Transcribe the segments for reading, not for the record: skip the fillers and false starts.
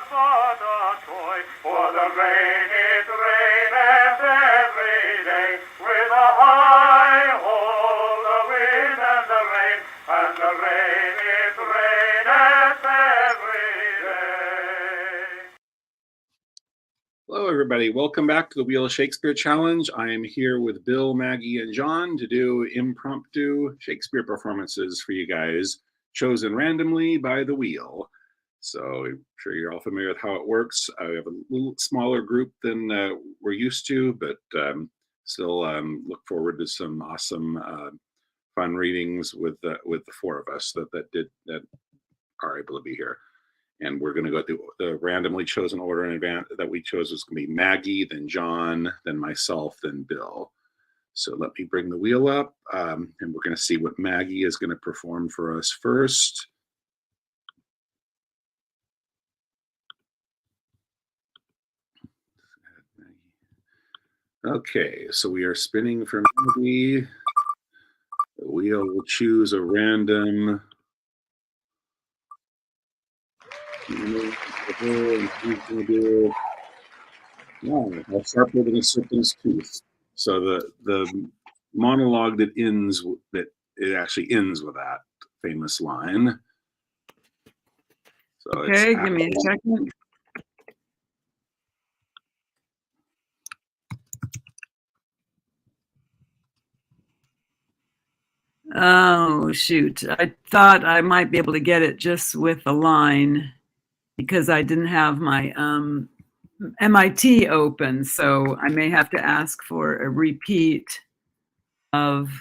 but a toy, for the rain it raineth every day, with a high ho, the wind and the rain, and the rain it raineth every day. Hello, everybody. Welcome back to the Wheel of Shakespeare Challenge. I am here with Bill, Maggie, and John to do impromptu Shakespeare performances for you guys, chosen randomly by the wheel. So I'm sure you're all familiar with how it works. I have a little smaller group than we're used to, but still look forward to some awesome fun readings with the four of us that are able to be here. And we're going to go through the randomly chosen order in advance that we chose was going to be Maggie, then John, then myself, then Bill. So let me bring the wheel up, and we're going to see what Maggie is going to perform for us first. Okay, so we are spinning for Maggie. The wheel will choose a random. How sharper than a serpent's tooth. So the monologue that it actually ends with that famous line. So okay, give me a second. Oh, shoot. I thought I might be able to get it just with a line because I didn't have my MIT open. So I may have to ask for a repeat of.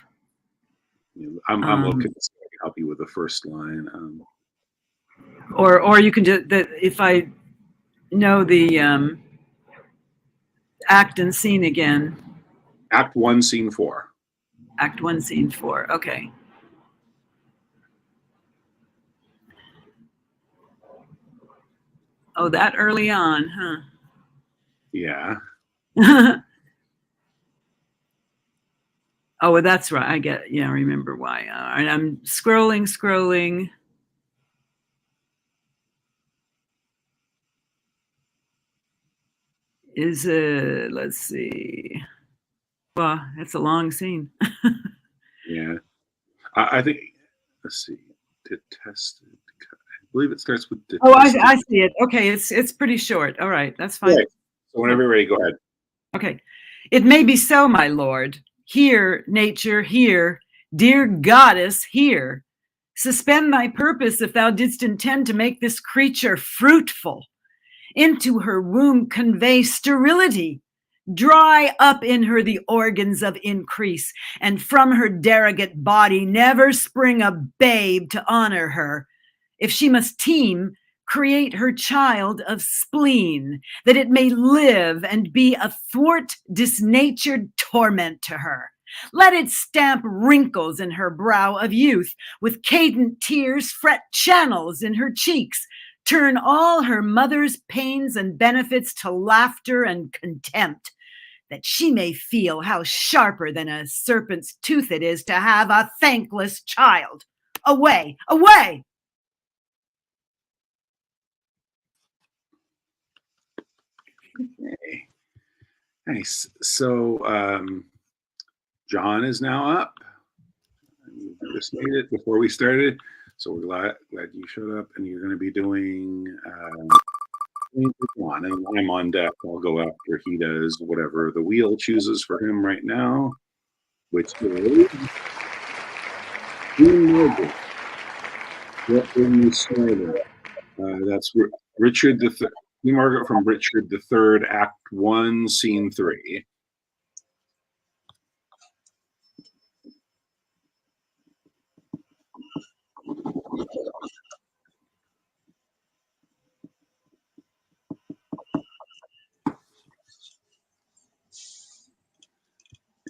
I'm okay to help you with the first line. Or you can just, if I know the act and scene again. Act 1, Scene 4. Act 1, Scene 4. Okay. Oh, that early on, huh? Yeah. Oh, well, that's right. I remember why. And I'm scrolling. Let's see. Well, it's a long scene. Yeah. I think, let's see. Detested. I believe it starts with detested. Oh, I see it. Okay, it's pretty short. All right, that's fine. Right. So whenever you're ready, go ahead. Okay. It may be so, my lord. Here, nature, here. Dear goddess, here. Suspend thy purpose if thou didst intend to make this creature fruitful. Into her womb convey sterility. Dry up in her the organs of increase, and from her derogate body never spring a babe to honor her. If she must teem, create her child of spleen, that it may live and be a thwart disnatured torment to her. Let it stamp wrinkles in her brow of youth, with cadent tears fret channels in her cheeks, turn all her mother's pains and benefits to laughter and contempt, that she may feel how sharper than a serpent's tooth it is to have a thankless child. Away, away! Okay. Nice. So John is now up. You just made it before we started. So we're glad you showed up, and you're going to be doing one, and I'm on deck. I'll go after he does whatever the wheel chooses for him right now, which is what will you started? That's Richard the Third. Margaret from Richard the Third, Act 1, Scene 3.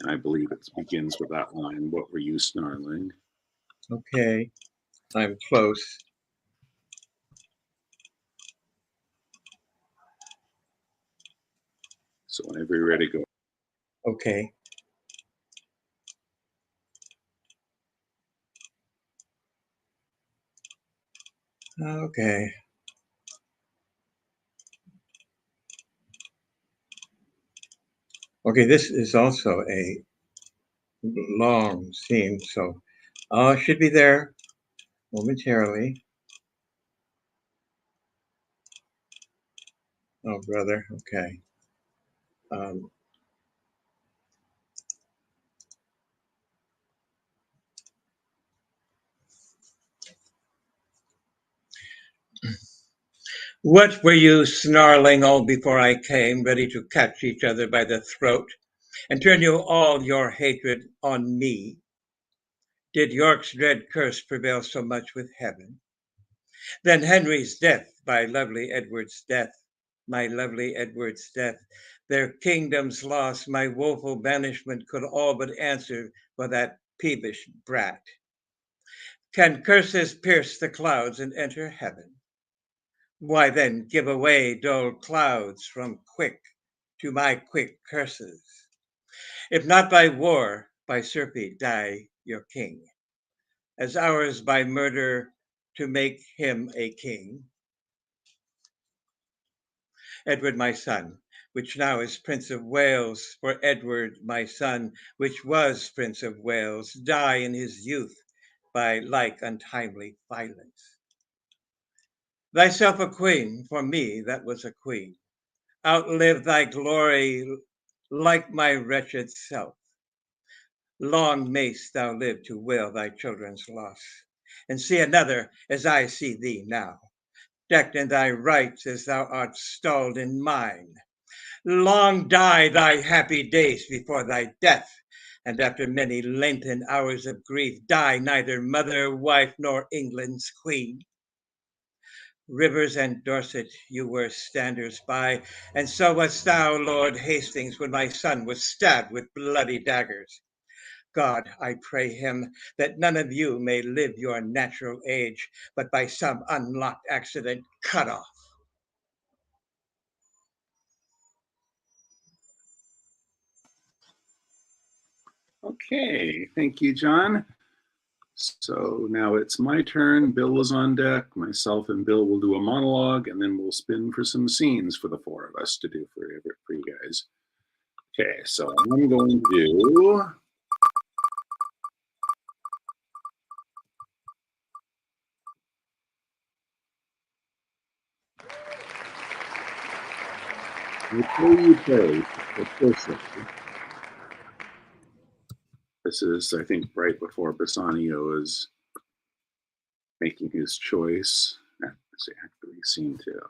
And I believe it begins with that line, "What were you snarling?" Okay, I'm close. So whenever you're ready, go. Okay. Okay. Okay, this is also a long scene, so should be there momentarily. Oh, brother. Okay. Um, what were you snarling all before I came, ready to catch each other by the throat and turn you all your hatred on me? Did York's dread curse prevail so much with heaven? Then Henry's death, by lovely Edward's death, my lovely Edward's death, their kingdom's loss, my woeful banishment could all but answer for that peevish brat. Can curses pierce the clouds and enter heaven? Why then give away dull clouds from quick to my quick curses? If not by war, by Serpy die your king, as ours by murder to make him a king. Edward my son, which now is Prince of Wales, for Edward my son, which was Prince of Wales, die in his youth by like untimely violence. Thyself a queen, for me that was a queen, outlive thy glory like my wretched self. Long mayst thou live to wail thy children's loss, and see another as I see thee now, decked in thy rights as thou art stalled in mine. Long die thy happy days before thy death, and after many lengthened hours of grief, die neither mother, wife, nor England's queen. Rivers and Dorset, you were standers by, and so wast thou, Lord Hastings, when my son was stabbed with bloody daggers. God, I pray him that none of you may live your natural age, but by some unlocked accident cut off. Okay, thank you, John. So now it's my turn. Bill is on deck. Myself and Bill will do a monologue, and then we'll spin for some scenes for the four of us to do for you guys. Okay, so I'm going to do. This is, I think, right before Bassanio is making his choice. Let's see, actually, scene 2.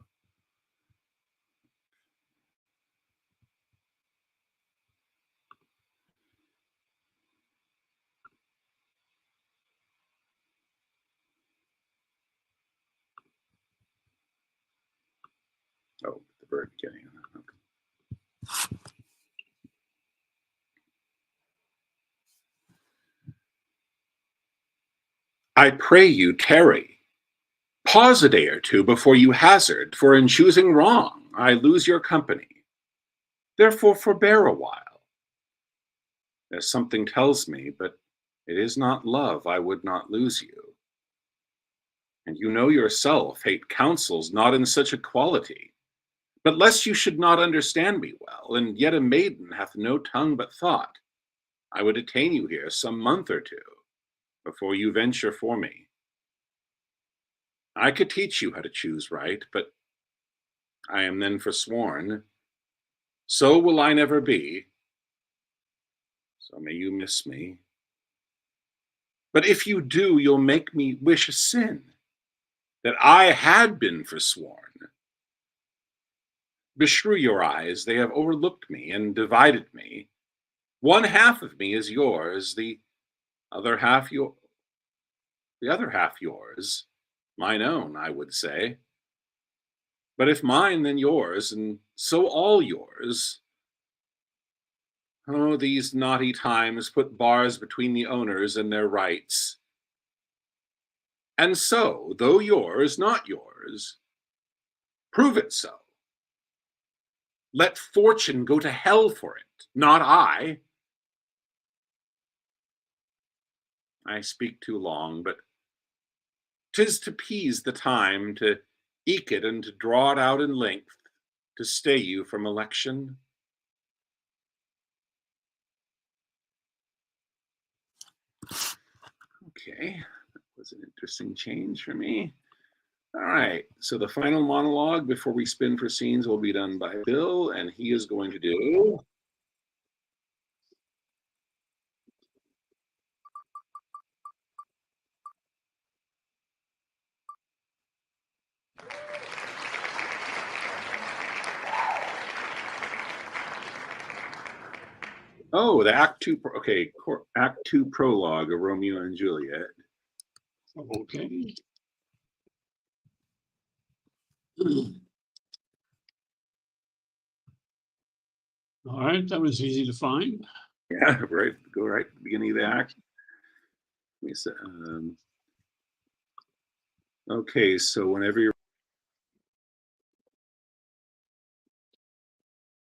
Oh, the bird getting in. Okay. I pray you, tarry. Pause a day or two before you hazard, for in choosing wrong I lose your company. Therefore forbear a while. There's something tells me, but it is not love, I would not lose you. And you know yourself, hate counsels not in such a quality. But lest you should not understand me well, and yet a maiden hath no tongue but thought, I would detain you here some month or two, before you venture for me. I could teach you how to choose right, but I am then forsworn. So will I never be. So may you miss me. But if you do, you'll make me wish a sin, that I had been forsworn. Beshrew your eyes, they have overlooked me and divided me. One half of me is yours, the other half yours, mine own, I would say. But if mine, then yours, and so all yours. Oh, these naughty times put bars between the owners and their rights. And so, though yours, not yours, prove it so. Let fortune go to hell for it, not I. I speak too long, but 'tis to pease the time, to eke it and to draw it out in length, to stay you from election. Okay, that was an interesting change for me. All right, so the final monologue before we spin for scenes will be done by Bill, and he is going to do. Oh, the Act Two. Okay, Act Two prologue of Romeo and Juliet. Okay. All right, that was easy to find. Yeah, right. Go right at the beginning of the act. Okay, so whenever you're.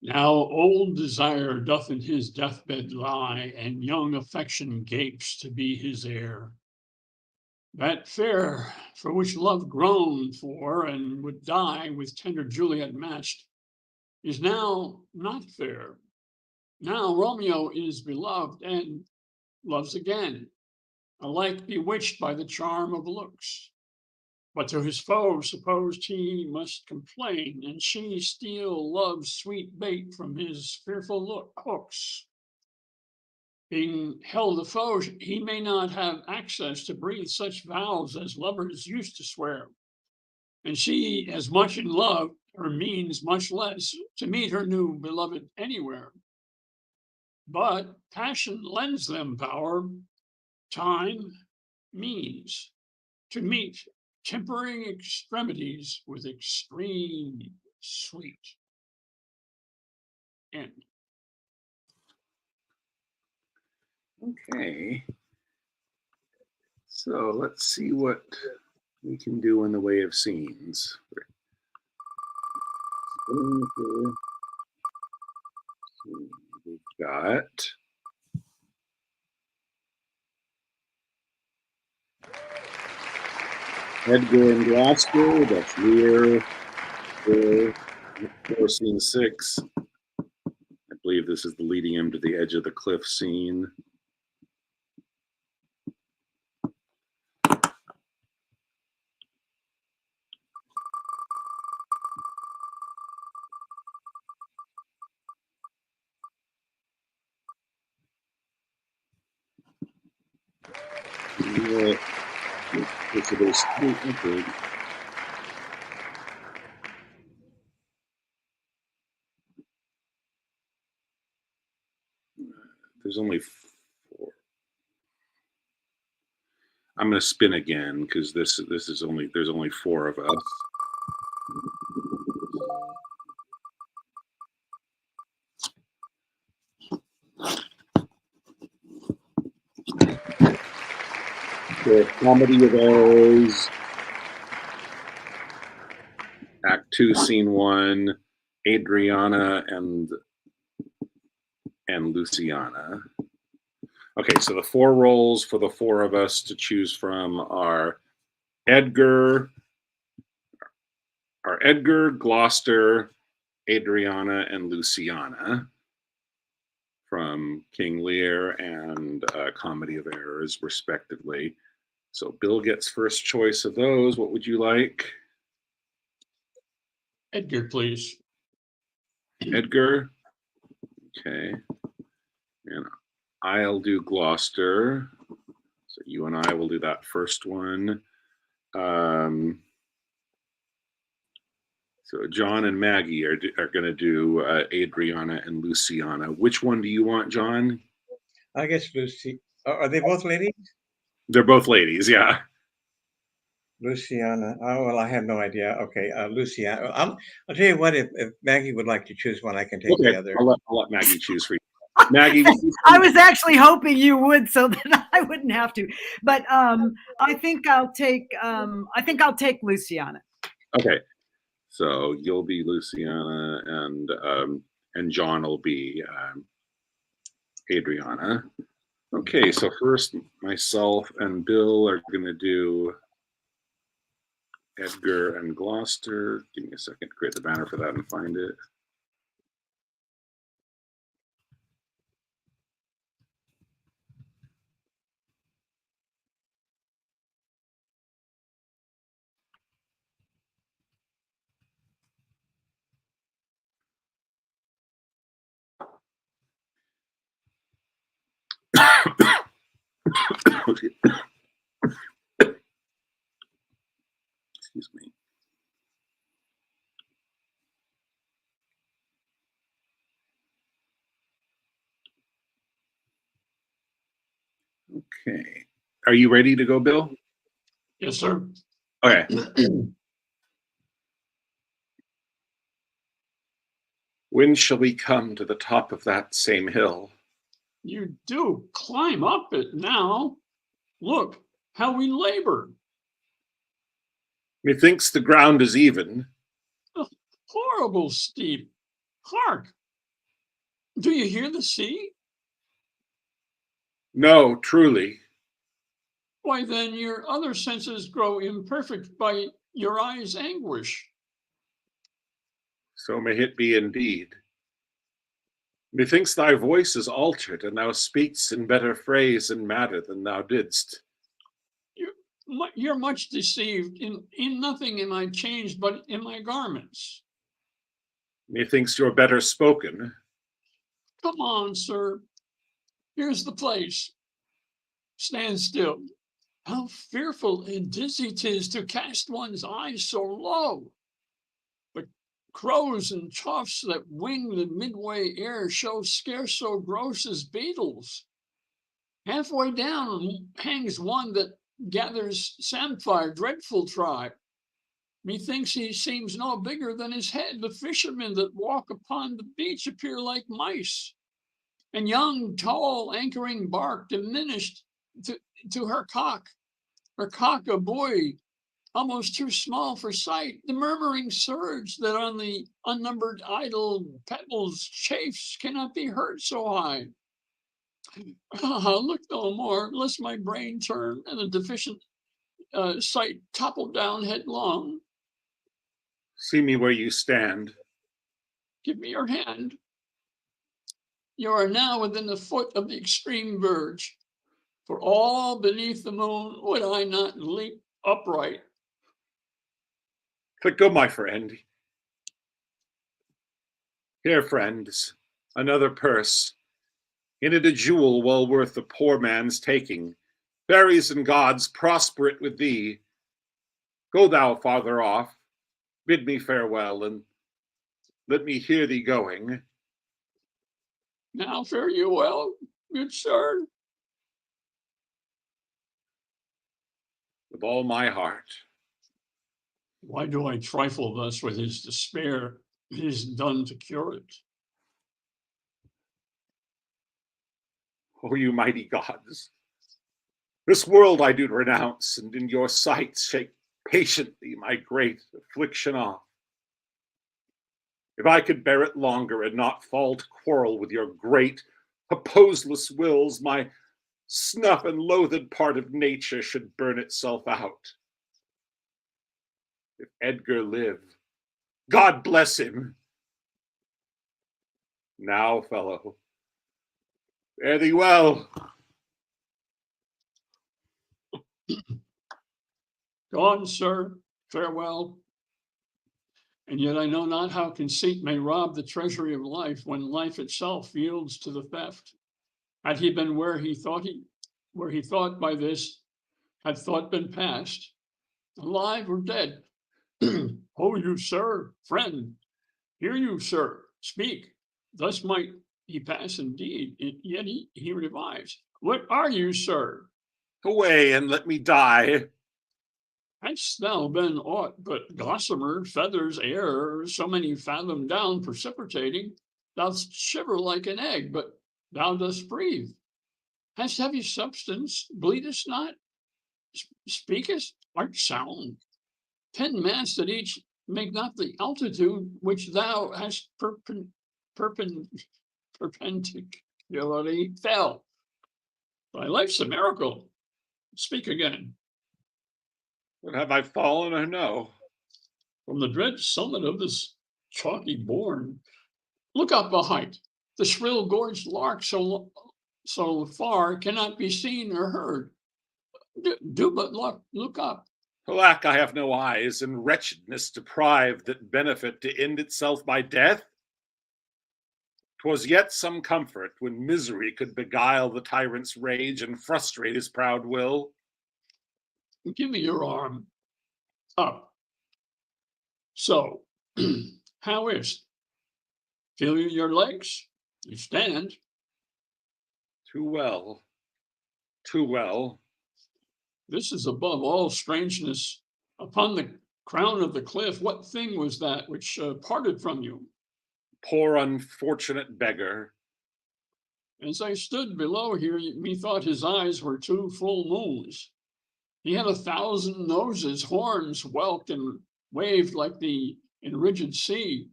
Now old desire doth in his deathbed lie, and young affection gapes to be his heir. That fair for which love groaned for and would die with tender Juliet matched is now not fair. Now Romeo is beloved and loves again, alike bewitched by the charm of looks. But to his foe supposed he must complain, and she steal love's sweet bait from his fearful hooks. Being held a foe, he may not have access to breathe such vows as lovers used to swear. And she, as much in love, her means much less, to meet her new beloved anywhere. But passion lends them power, time, means, to meet tempering extremities with extreme sweet. End. Okay. So let's see what we can do in the way of scenes. We've got Edgar and Gloucester, that's Lear, for scene 6. I believe this is the leading him to the edge of the cliff scene. There's only 4. I'm going to spin again because this is only there's only 4 of us. The Comedy of Errors, Act 2, Scene 1, Adriana and Luciana. Okay, so the 4 roles for the 4 of us to choose from are Edgar, Gloucester, Adriana, and Luciana from King Lear and Comedy of Errors, respectively. So Bill gets first choice of those. What would you like? Edgar, please. Edgar. Okay. And I'll do Gloucester. So you and I will do that first one. So John and Maggie are going to do Adriana and Luciana. Which one do you want, John? I guess Lucy. Are they both ladies? They're both ladies, yeah. Luciana. Oh, well, I have no idea. Okay, Luciana. I'll tell you what. If Maggie would like to choose one, I can take the other. I'll let Maggie choose for you. Maggie, I was actually hoping you would, so that I wouldn't have to. But I think I'll take Luciana. Okay, so you'll be Luciana, and John will be Adriana. Okay, so first myself and Bill are going to do Edgar and Gloucester. Give me a second to create the banner for that and find it. Excuse me. Okay. Are you ready to go, Bill? Yes, sir. Okay. When shall we come to the top of that same hill? You do climb up it now. Look how we labor. Methinks the ground is even. Horrible steep. Hark! Do you hear the sea? No, truly. Why, then your other senses grow imperfect by your eyes' anguish. So may it be indeed. Methinks thy voice is altered, and thou speakst in better phrase and matter than thou didst. You're much deceived. In nothing am I changed but in my garments. Methinks you're better spoken. Come on, sir. Here's the place. Stand still. How fearful and dizzy 'tis to cast one's eyes so low. The crows and choughs that wing the midway air show scarce so gross as beetles. Halfway down hangs one that gathers samphire, dreadful tribe. Methinks he seems no bigger than his head. The fishermen that walk upon the beach appear like mice. And young, tall, anchoring bark diminished to her cock a buoy almost too small for sight. The murmuring surge that on the unnumbered idle pebbles chafes cannot be heard so high. Look no more, lest my brain turn and the deficient sight topple down headlong. See me where you stand. Give me your hand. You are now within the foot of the extreme verge. For all beneath the moon would I not leap upright. But go, my friend. Here, friends, another purse. In it a jewel well worth the poor man's taking. Fairies and gods prosper it with thee. Go thou farther off, bid me farewell, and let me hear thee going. Now fare you well, good sir. With all my heart. Why do I trifle thus with his despair? It is done to cure it. O you mighty gods, this world I do renounce, and in your sight shake patiently my great affliction off. If I could bear it longer and not fall to quarrel with your great, opposeless wills, my snuff and loathed part of nature should burn itself out. If Edgar live, God bless him. Now, fellow, fare thee well. Gone, sir, farewell. And yet I know not how conceit may rob the treasury of life when life itself yields to the theft. Had he been where he thought by this, had thought been past, alive or dead. Oh, you, sir, friend, hear you, sir, speak. Thus might he pass indeed, yet he revives. What are you, sir? Away and let me die. Hadst thou been aught but gossamer, feathers, air, so many fathom down precipitating, thou'st shiver like an egg, but thou dost breathe. Hast heavy substance, bleedest not, speakest, art sound. 10 masts at each make not the altitude which thou hast perpendicularly fell. Thy life's a miracle. Speak again. But have I fallen or no? From the dread summit of this chalky bourne, look up a height. The shrill gorged lark so far cannot be seen or heard. Do but look up. Alack, I have no eyes, and wretchedness deprived that benefit to end itself by death. 'Twas yet some comfort when misery could beguile the tyrant's rage and frustrate his proud will. Give me your arm. Up. So, how is? Feel your legs? You stand. Too well. Too well. This is above all strangeness. Upon the crown of the cliff, what thing was that which parted from you? Poor unfortunate beggar. As I stood below here, methought his eyes were two full moons. He had 1,000 noses, horns whelked and waved like the in rigid sea.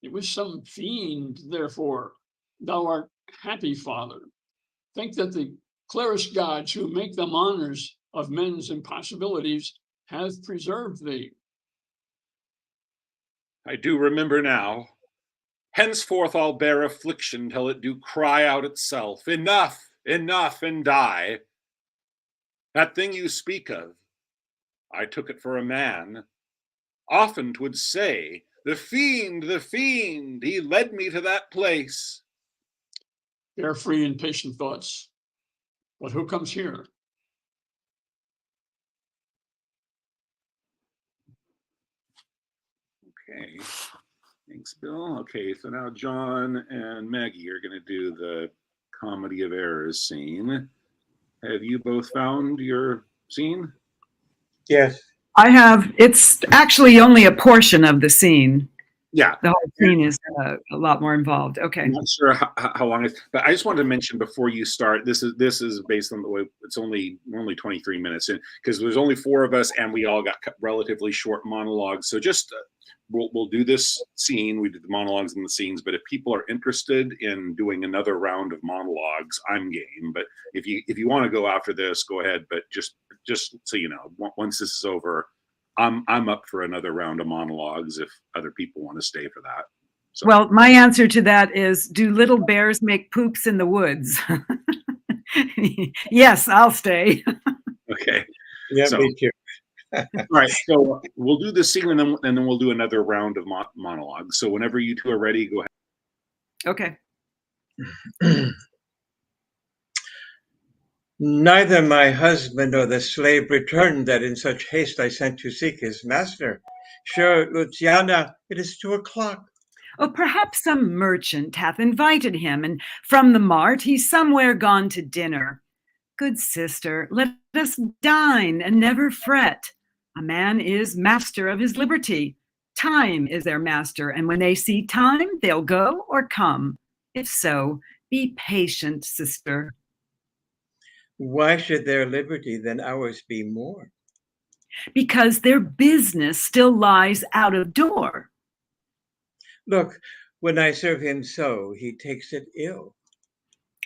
It was some fiend, therefore. Thou art happy, Father. Think that the clearest gods who make them honors of men's impossibilities have preserved thee. I do remember now. Henceforth I'll bear affliction till it do cry out itself, enough, enough, and die. That thing you speak of, I took it for a man. Often 'twould say, the fiend, he led me to that place. Bear free and patient thoughts. But who comes here? Okay, thanks, Bill. Okay, so now John and Maggie are going to do the comedy of errors scene. Have you both found your scene? Yes. I have, it's actually only a portion of the scene. Yeah. The whole scene is a lot more involved. Okay. I'm not sure how long it's, but I just wanted to mention before you start, this is based on the way it's only 23 minutes in, because there's only 4 of us and we all got relatively short monologues. So just we'll do this scene. We did the monologues and the scenes, but if people are interested in doing another round of monologues, I'm game. But if you want to go after this, go ahead. But just so you know, once this is over, I'm up for another round of monologues if other people want to stay for that. So. Well, my answer to that is, do little bears make poops in the woods? Yes, I'll stay. Okay. Yeah, so, me too. All right, so we'll do the scene and then we'll do another round of monologues. So whenever you two are ready, go ahead. Okay. Neither my husband nor the slave returned that in such haste I sent to seek his master. Sure, Luciana, it is 2 o'clock. Oh, perhaps some merchant hath invited him, and from the mart he's somewhere gone to dinner. Good sister, let us dine and never fret. A man is master of his liberty. Time is their master, and when they see time, they'll go or come. If so, be patient, sister. Why should their liberty then ours be more? Because their business still lies out of door. Look, when I serve him so, he takes it ill.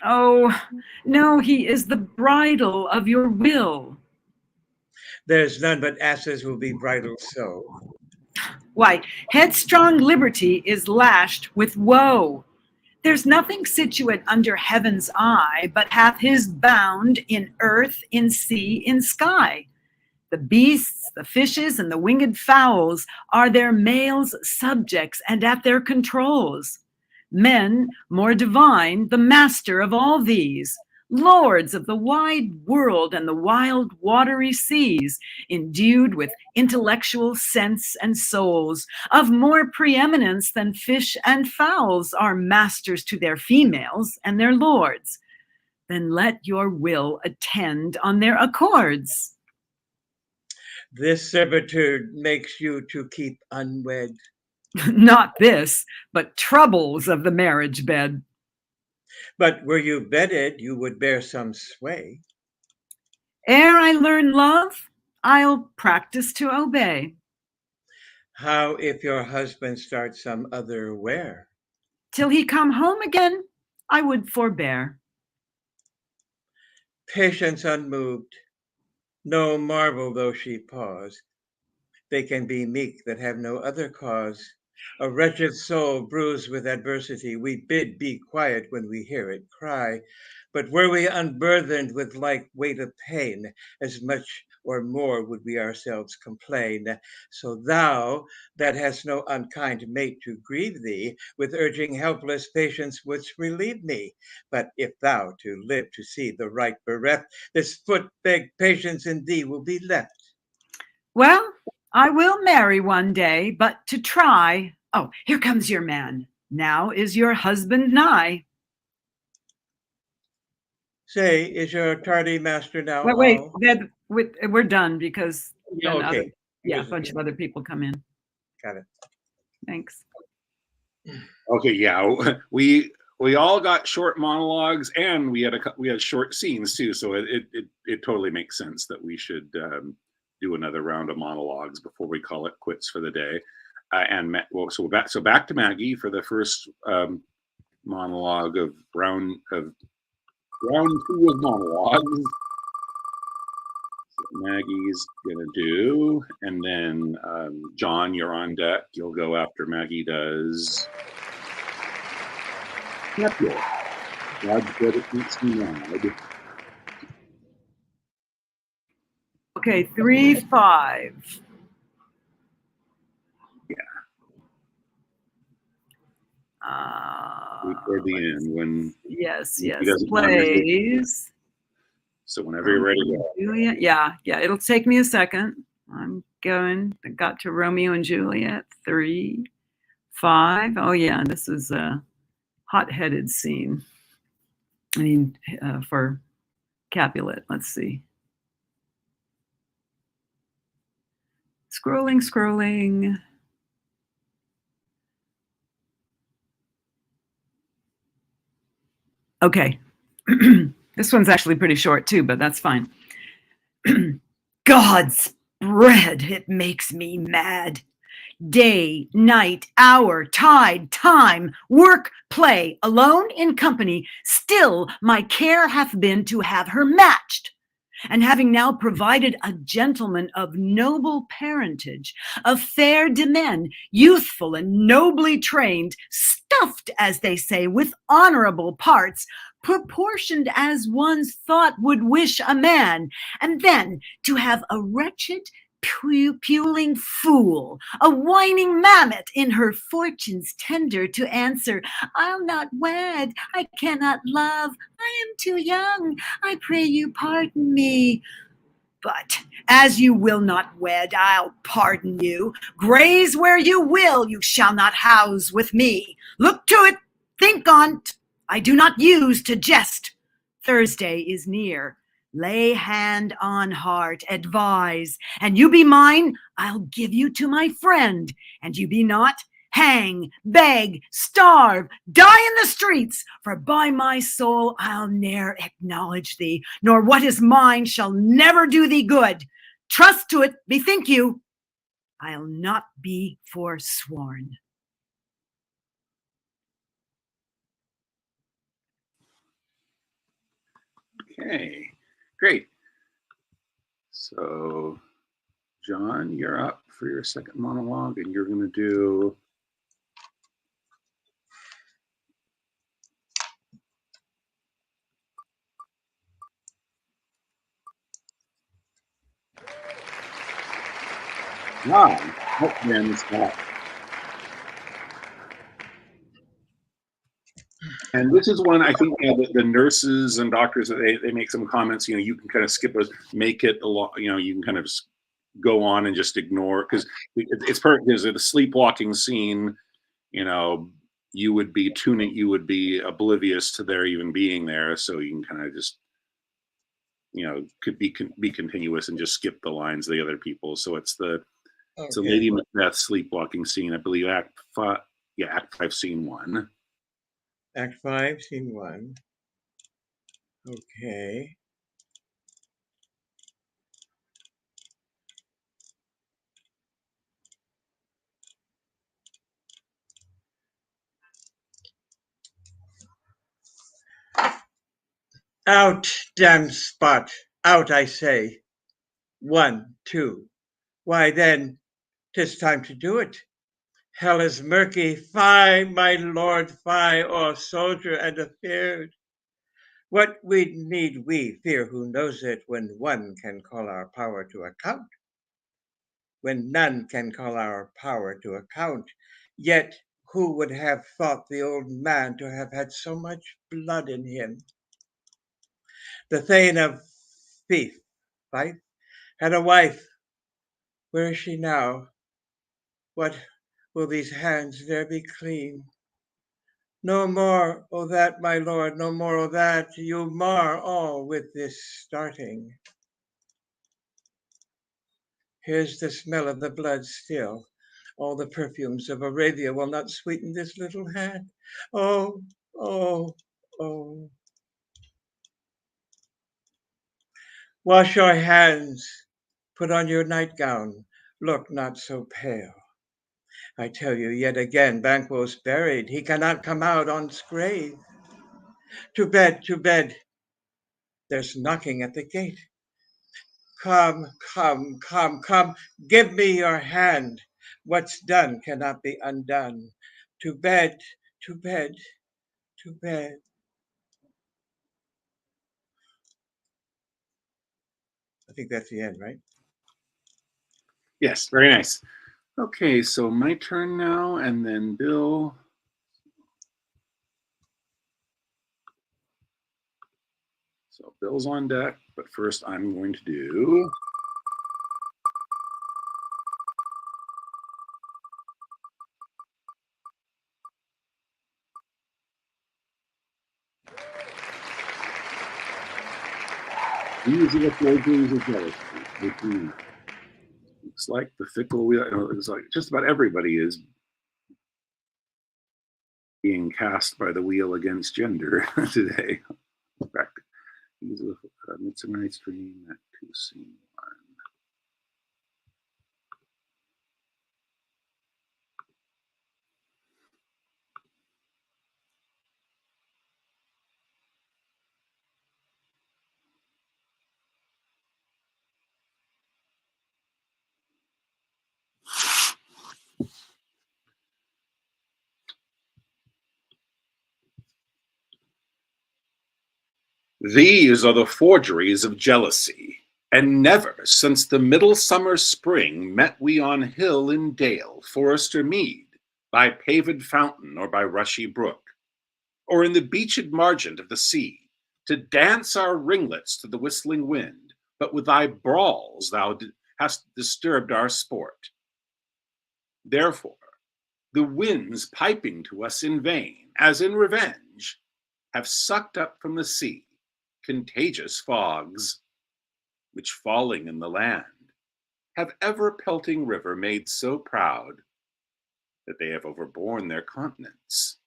Oh, no, he is the bridle of your will. There's none but asses will be bridled so. Why, headstrong liberty is lashed with woe. There's nothing situate under heaven's eye, but hath his bound in earth, in sea, in sky. The beasts, the fishes, and the winged fowls are their males' subjects and at their controls. Men, more divine, the master of all these, lords of the wide world and the wild watery seas, endued with intellectual sense and souls, of more preeminence than fish and fowls, are masters to their females and their lords. Then let your will attend on their accords. This servitude makes you to keep unwed. Not this, but troubles of the marriage bed. But were you bedded, you would bear some sway. Ere I learn love, I'll practice to obey. How if your husband starts some other where? Till he come home again, I would forbear. Patience unmoved, no marvel though she pause. They can be meek that have no other cause. A wretched soul bruised with adversity, we bid be quiet when we hear it cry. But were we unburthened with like weight of pain, as much or more would we ourselves complain. So thou, that hast no unkind mate to grieve thee, with urging helpless patience wouldst relieve me. But if thou to live to see the right bereft, this foot-begged patience in thee will be left. Well, I will marry one day, but to try. Oh, here comes your man. Now is your husband nigh. Say, is your tardy master now Wait, all? we're done because Yeah, then okay. a bunch of other people come in. Got it. Thanks. Okay, yeah, we all got short monologues, and we had short scenes too. So it totally makes sense that we should do another round of monologues before we call it quits for the day. So back to Maggie for the first monologue of round 2 of monologues. Maggie's gonna do, and then John, you're on deck. You'll go after Maggie does. Yep. God's good at keeps me mad. Okay, 3-5. Yeah. Toward the end when yes, he doesn't plays. So whenever you're ready, Juliet. Yeah, it'll take me a second. I'm going. I got to Romeo and Juliet 3-5. Oh yeah, this is a hot-headed scene. I mean, for Capulet. Let's see. Scrolling. Okay. This one's actually pretty short too, but that's fine. God's bread, it makes me mad. Day, night, hour, tide, time, work, play, alone, in company, still my care hath been to have her matched. And having now provided a gentleman of noble parentage, of fair demesne, youthful and nobly trained, stuffed, as they say, with honorable parts, proportioned as one's thought would wish a man, and then to have a wretched, puling fool, a whining mammet in her fortune's tender to answer, I'll not wed, I cannot love, I am too young, I pray you pardon me. But as you will not wed, I'll pardon you. Graze where you will, you shall not house with me. Look to it, think on't, I do not use to jest. Thursday is near. Lay hand on heart, advise, and you be mine, I'll give you to my friend, and you be not, hang, beg, starve, die in the streets, for by my soul I'll ne'er acknowledge thee, nor what is mine shall never do thee good. Trust to it, bethink you, I'll not be forsworn. Okay, great. So, John, you're up for your second monologue, and you're going to do. Wow, oh, man, stop. And this is one I think the nurses and doctors, they make some comments. You can kind of skip it, make it a lot. You can kind of go on and just ignore, because it's perfect. There's a sleepwalking scene. You would be oblivious to their even being there, so you can kind of just could be continuous and just skip the lines of the other people. So it's it's a Lady Macbeth sleepwalking scene, I believe, Act 5. Yeah, Act 5, Scene 1. Act 5, Scene 1. Okay. Out, damned spot! Out, I say. 1, 2. Why then, 'tis time to do it. Hell is murky. Fie, my lord, fie, o'er soldier and afeard. What need we fear who knows it when one can call our power to account? When none can call our power to account, yet who would have thought the old man to have had so much blood in him? The Thane of Fife had a wife. Where is she now? What will these hands there be clean? No more, oh that, my lord, no more, oh that, you mar all with this starting. Here's the smell of the blood still. All the perfumes of Arabia will not sweeten this little hand. Oh, oh, oh. Wash your hands, put on your nightgown, look not so pale. I tell you yet again, Banquo's buried, he cannot come out on's grave. To bed, to bed. There's knocking at the gate. Come, come, come, come, give me your hand. What's done cannot be undone. To bed, to bed, to bed. I think that's the end, right? Yes, very nice. Okay, so my turn now, and then Bill. So Bill's on deck, but first I'm going to do. These are the flavorings of jealousy. Looks like the fickle wheel. It's like just about everybody is being cast by the wheel against gender today. In fact, these are the Midsummer Night's Dream, Act 2, Scene 1. These are the forgeries of jealousy, and never since the middle summer spring met we on hill and dale, forest or mead, by paved fountain or by rushy brook, or in the beached margent of the sea, to dance our ringlets to the whistling wind, but with thy brawls thou hast disturbed our sport. Therefore, the winds piping to us in vain, as in revenge, have sucked up from the sea contagious fogs, which falling in the land, have ever pelting river made so proud that they have overborne their continents.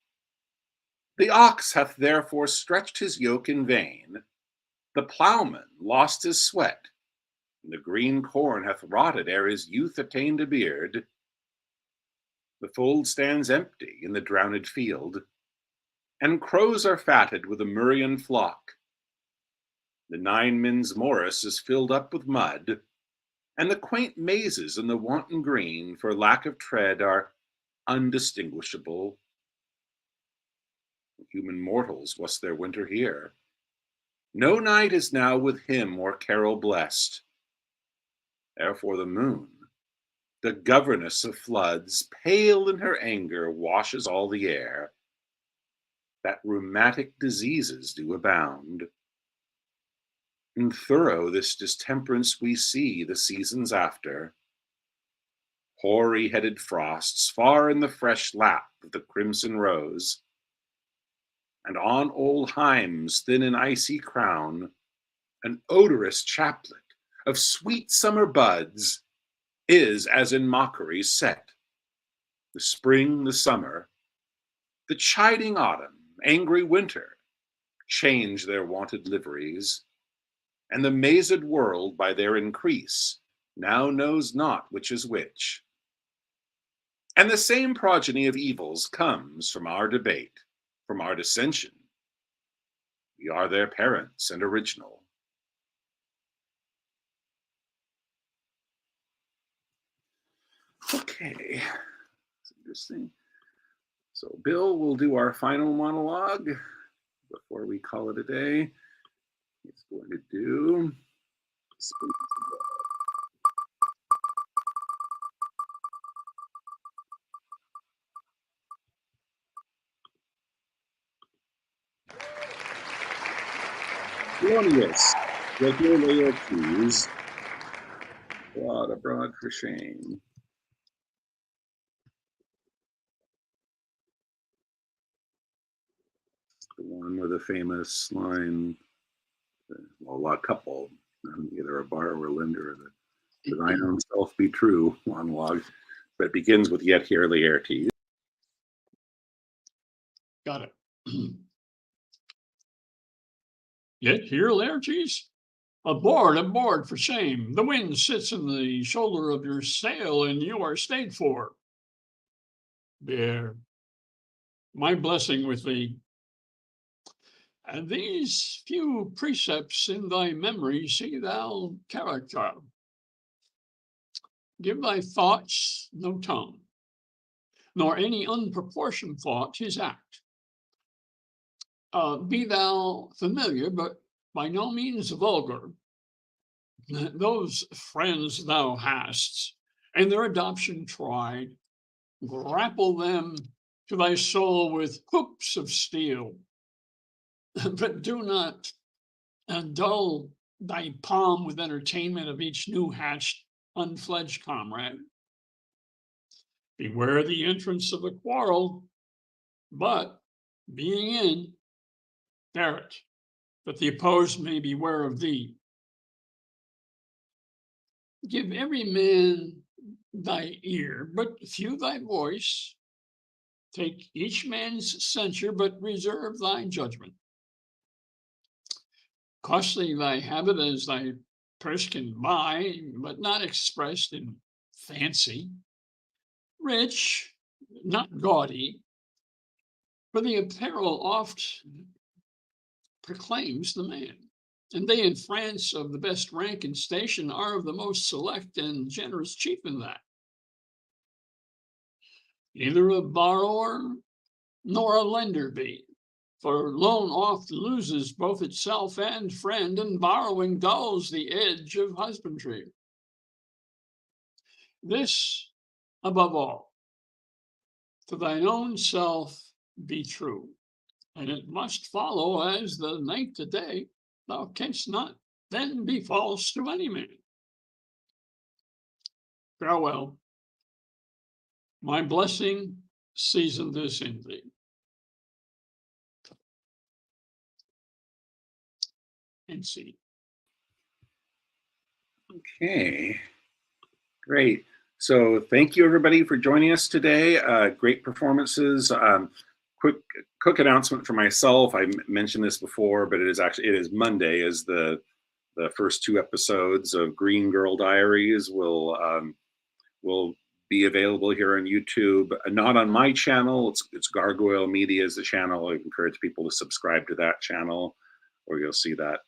The ox hath therefore stretched his yoke in vain, the ploughman lost his sweat, and the green corn hath rotted ere his youth attained a beard. The fold stands empty in the drowned field, and crows are fatted with a murrian flock. The 9 men's morris is filled up with mud, and the quaint mazes in the wanton green, for lack of tread, are undistinguishable. Human mortals was their winter here. No night is now with him or carol blessed. Therefore the moon, the governess of floods, pale in her anger, washes all the air, that rheumatic diseases do abound. And thorough this distemperance we see the seasons after. Hoary-headed frosts far in the fresh lap of the crimson rose, and on old Heim's thin and icy crown, an odorous chaplet of sweet summer buds is as in mockery set. The spring, the summer, the chiding autumn, angry winter, change their wonted liveries, and the mazed world by their increase now knows not which is which. And the same progeny of evils comes from our debate, from our dissension. We are their parents and original. Okay, that's interesting. So Bill will do our final monologue. before we call it a day, he's going to do Glorious, regular layer keys, broad abroad for shame. The one with the famous line, well, a couple, either a bar or a lender, the thine own self be true monologue, but it begins with yet here Laertes. Got it. Yet here, Laertes? Aboard, for shame. The wind sits in the shoulder of your sail, and you are stayed for. Bear my blessing with thee. And these few precepts in thy memory see thou character. Give thy thoughts no tongue, nor any unproportioned thought his act. Be thou familiar, but by no means vulgar. Those friends thou hast, and their adoption tried, grapple them to thy soul with hoops of steel, but do not dull thy palm with entertainment of each new hatched, unfledged comrade. Beware the entrance of a quarrel, but being in, bear it, that the opposed may beware of thee. Give every man thy ear, but few thy voice. Take each man's censure, but reserve thy judgment. Costly thy habit as thy purse can buy, but not expressed in fancy. Rich, not gaudy, for the apparel oft proclaims the man. And they in France of the best rank and station are of the most select and generous chief in that. Neither a borrower nor a lender be, for loan oft loses both itself and friend, and borrowing dulls the edge of husbandry. This above all, to thine own self be true, and it must follow as the night to day. Thou canst not then be false to any man. Farewell. My blessing season this in thee. And see. Okay, great. So thank you everybody for joining us today. Great performances. Quick announcement for myself. I mentioned this before, but it is Monday is the first 2 episodes of Green Girl Diaries will be available here on YouTube. Not on my channel. It's Gargoyle Media is the channel. I encourage people to subscribe to that channel, or you'll see that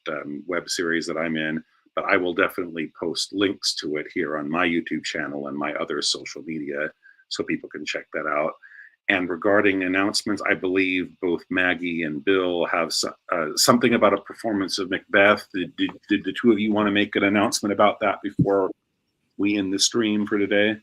web series that I'm in. But I will definitely post links to it here on my YouTube channel and my other social media, so people can check that out. And regarding announcements, I believe both Maggie and Bill have something about a performance of Macbeth. Did the two of you want to make an announcement about that before we end the stream for today?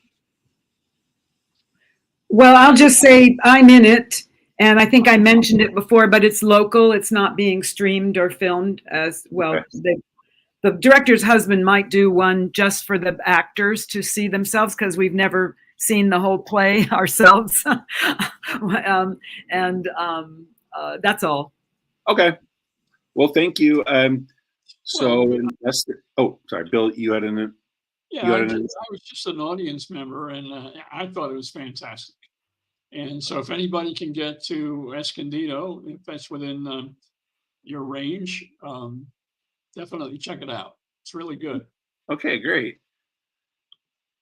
Well, I'll just say I'm in it, and I think I mentioned it before, but it's local. It's not being streamed or filmed as well. Okay. The director's husband might do one just for the actors to see themselves, because we've never seen the whole play ourselves. That's all. Okay. Well, thank you. Sorry, Bill, you had an... Yeah, I was just an audience member, and I thought it was fantastic. And so if anybody can get to Escondido, if that's within your range, definitely check it out. It's really good. Okay, great.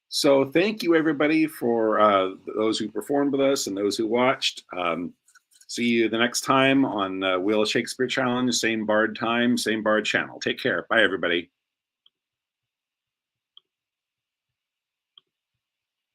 So thank you, everybody, for those who performed with us and those who watched. See you the next time on Wheel of Shakespeare Challenge, same Bard time, same Bard channel. Take care. Bye, everybody.